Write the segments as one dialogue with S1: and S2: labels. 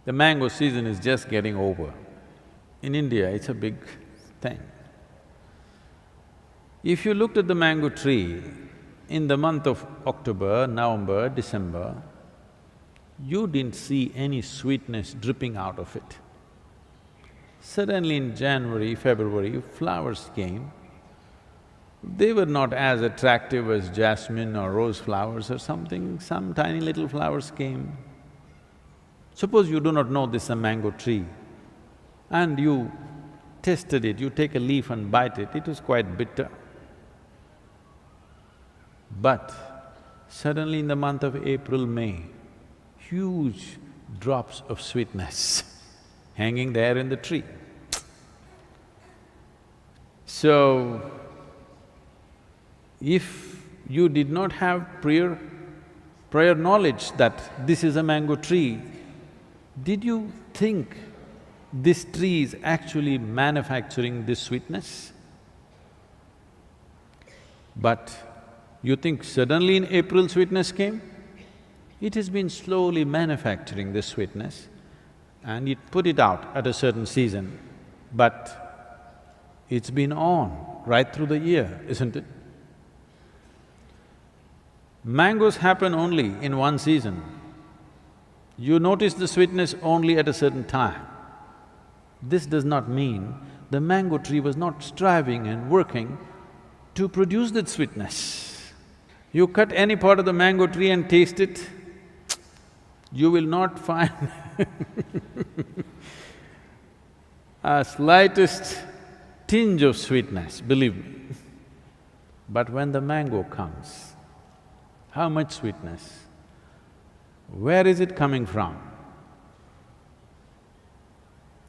S1: The mango season is just getting over. In India, it's a big thing. If you looked at the mango tree in the month of October, November, December, you didn't see any sweetness dripping out of it. Suddenly in January, February, flowers came. They were not as attractive as jasmine or rose flowers or something, some tiny little flowers came. Suppose you do not know this is a mango tree and you tasted it, you take a leaf and bite it, it was quite bitter. But suddenly in the month of April, May, huge drops of sweetness hanging there in the tree. So, if you did not have prior knowledge that this is a mango tree, did you think this tree is actually manufacturing this sweetness? But you think suddenly in April sweetness came? It has been slowly manufacturing this sweetness and it put it out at a certain season, but it's been on right through the year, isn't it? Mangoes happen only in one season. You notice the sweetness only at a certain time. This does not mean the mango tree was not striving and working to produce that sweetness. You cut any part of the mango tree and taste it, you will not find a slightest tinge of sweetness, believe me. But when the mango comes, how much sweetness? Where is it coming from?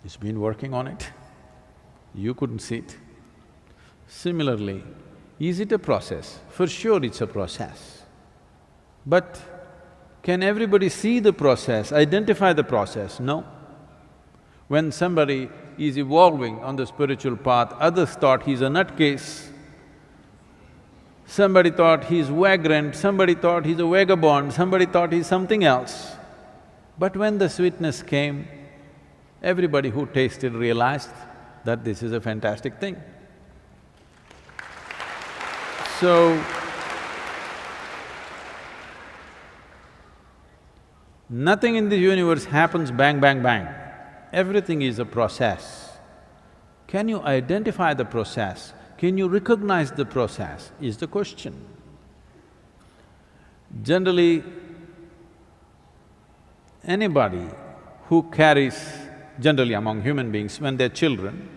S1: It's been working on it, you couldn't see it. Similarly, is it a process? For sure it's a process. But can everybody see the process, identify the process? No. When somebody is evolving on the spiritual path, others thought he's a nutcase. Somebody thought he's vagrant, somebody thought he's a vagabond, somebody thought he's something else. But when the sweetness came, everybody who tasted realized that this is a fantastic thing. So, nothing in the universe happens bang, bang, bang. Everything is a process. Can you identify the process? Can you recognize the process, is the question. Generally, anybody who carries, generally among human beings, when they're children,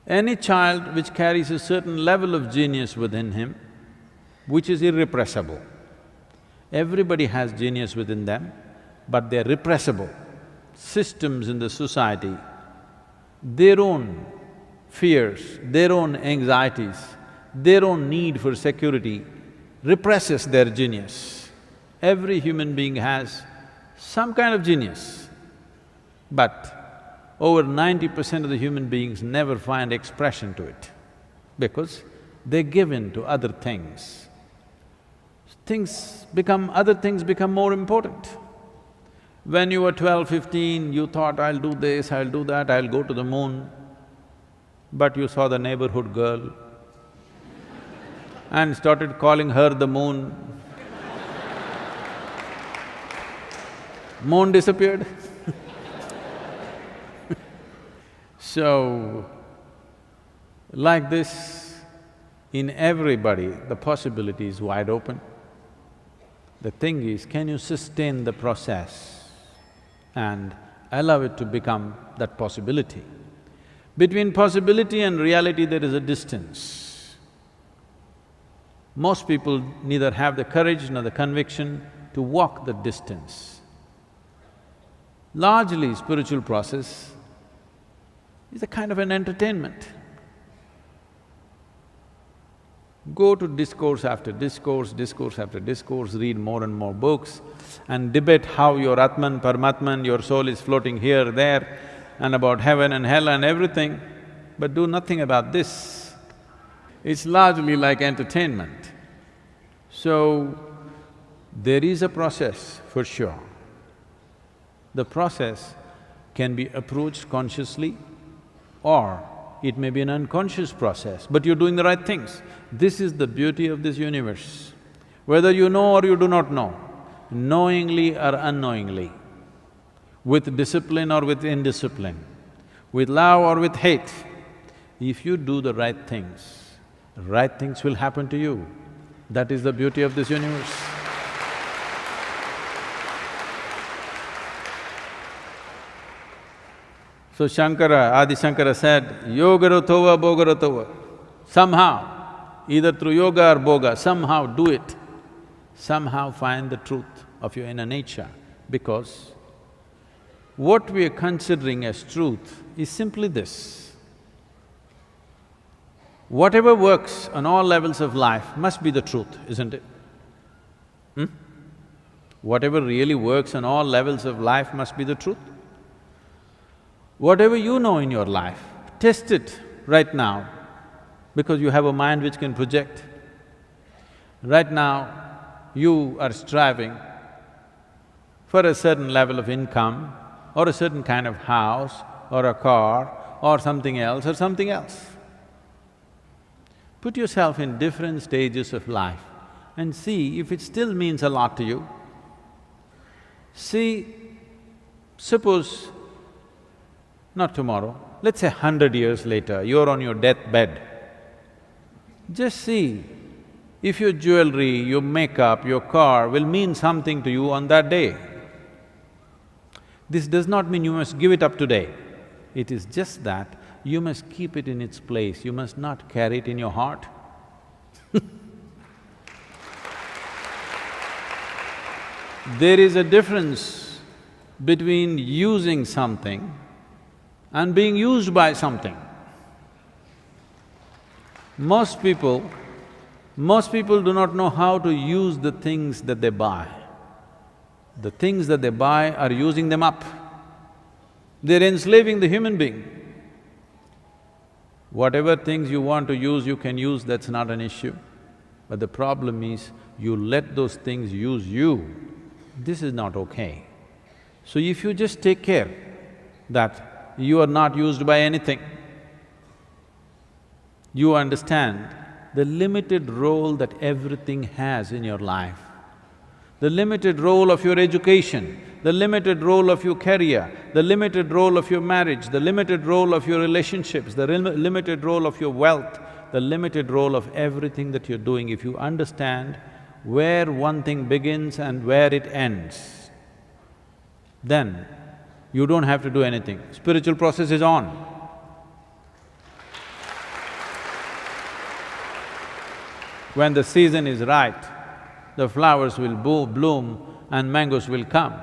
S1: any child which carries a certain level of genius within him, which is irrepressible. Everybody has genius within them, but they're repressible. Systems in the society, their own fears, their own anxieties, their own need for security represses their genius. Every human being has some kind of genius, but over 90% of the human beings never find expression to it because they give in to other things. Other things become more important. When you were 12, 15, you thought, I'll do this, I'll do that, I'll go to the moon. But you saw the neighborhood girl and started calling her the moon. Moon disappeared. So, like this, in everybody, the possibility is wide open. The thing is, can you sustain the process and allow it to become that possibility? Between possibility and reality, there is a distance. Most people neither have the courage nor the conviction to walk the distance. Largely, spiritual process is a kind of an entertainment. Go to discourse after discourse, discourse after discourse, read more and more books and debate how your Atman, Paramatman, your soul is floating here, there and about heaven and hell and everything, but do nothing about this. It's largely like entertainment. So, there is a process for sure. The process can be approached consciously or it may be an unconscious process, but you're doing the right things. This is the beauty of this universe. Whether you know or you do not know, knowingly or unknowingly, with discipline or with indiscipline, with love or with hate, if you do the right things will happen to you. That is the beauty of this universe. So Adi Shankara said, yogaratova bhogaratova. Somehow, either through yoga or bhoga, somehow do it. Somehow find the truth of your inner nature, because what we are considering as truth is simply this. Whatever works on all levels of life must be the truth, isn't it? Whatever really works on all levels of life must be the truth. Whatever you know in your life, test it right now, because you have a mind which can project. Right now, you are striving for a certain level of income or a certain kind of house or a car or something else or something else. Put yourself in different stages of life and see if it still means a lot to you. See, suppose not tomorrow, let's say 100 years later, you're on your deathbed. Just see if your jewelry, your makeup, your car will mean something to you on that day. This does not mean you must give it up today. It is just that you must keep it in its place, you must not carry it in your heart. There is a difference between using something and being used by something. Most people do not know how to use the things that they buy. The things that they buy are using them up. They're enslaving the human being. Whatever things you want to use, you can use, that's not an issue. But the problem is, you let those things use you. This is not okay. So if you just take care that you are not used by anything, you understand the limited role that everything has in your life, the limited role of your education, the limited role of your career, the limited role of your marriage, the limited role of your relationships, the limited role of your wealth, the limited role of everything that you're doing. If you understand where one thing begins and where it ends, then you don't have to do anything. Spiritual process is on. When the season is right, the flowers will bloom and mangoes will come.